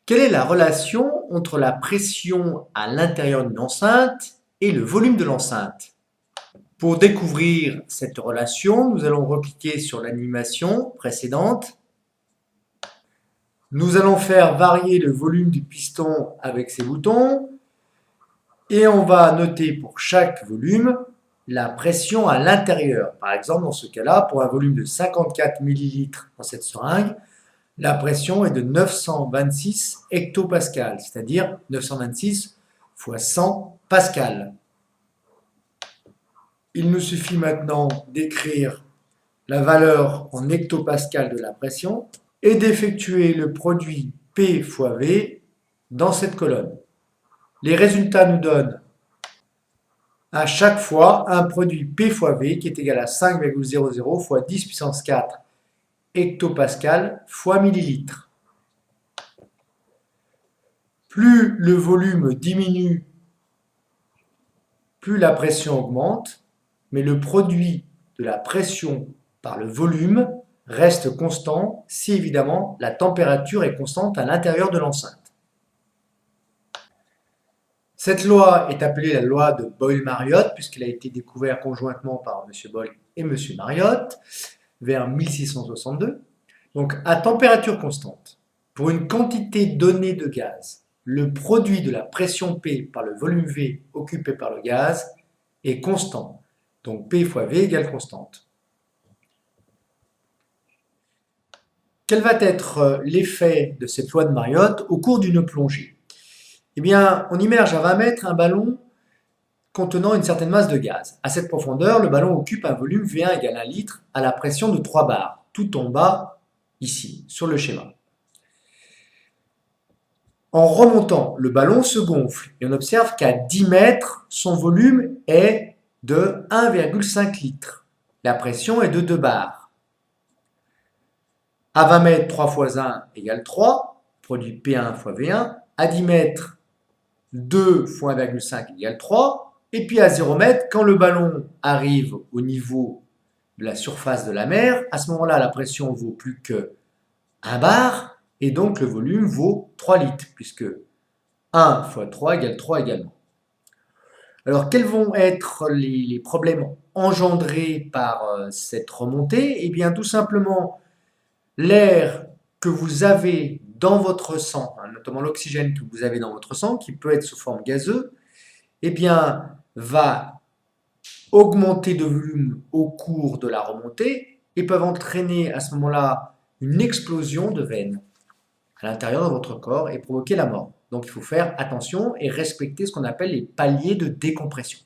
Quelle est la relation entre la pression à l'intérieur d'une enceinte et le volume de l'enceinte? Pour découvrir cette relation, nous allons recliquer sur l'animation précédente. Nous allons faire varier le volume du piston avec ces boutons et on va noter pour chaque volume la pression à l'intérieur. Par exemple, dans ce cas-là, pour un volume de 54 ml dans cette seringue, la pression est de 926 hectopascales, c'est-à-dire 926 fois 100 pascal. Il nous suffit maintenant d'écrire la valeur en hectopascal de la pression et d'effectuer le produit P fois V dans cette colonne. Les résultats nous donnent à chaque fois un produit P fois V qui est égal à 5,00 fois 10 puissance 4 hectopascal fois millilitre. Plus le volume diminue, plus la pression augmente, mais le produit de la pression par le volume reste constant si évidemment la température est constante à l'intérieur de l'enceinte. Cette loi est appelée la loi de Boyle-Mariotte puisqu'elle a été découverte conjointement par M. Boyle et M. Mariotte vers 1662. Donc à température constante, pour une quantité donnée de gaz, le produit de la pression P par le volume V occupé par le gaz est constant. Donc P fois V égale constante. Quel va être l'effet de cette loi de Mariotte au cours d'une plongée? Eh bien, on immerge à 20 mètres un ballon contenant une certaine masse de gaz. À cette profondeur, le ballon occupe un volume V1 égale 1 litre à la pression de 3 bars, tout en bas, ici, sur le schéma. En remontant, le ballon se gonfle et on observe qu'à 10 mètres, son volume est de 1,5 litres. La pression est de 2 bars. À 20 mètres, 3 fois 1 égale 3, produit P1 fois V1. À 10 mètres, 2 fois 1,5 égale 3. Et puis à 0 mètres, quand le ballon arrive au niveau de la surface de la mer, à ce moment-là, la pression vaut plus que 1 bar. Et donc le volume vaut 3 litres, puisque 1 fois 3 égale 3 également. Alors quels vont être les problèmes engendrés par cette remontée? Eh bien tout simplement, l'air que vous avez dans votre sang, notamment l'oxygène que vous avez dans votre sang, qui peut être sous forme gazeuse, eh bien va augmenter de volume au cours de la remontée et peuvent entraîner à ce moment-là une explosion de veines à l'intérieur de votre corps et provoquer la mort. Donc il faut faire attention et respecter ce qu'on appelle les paliers de décompression.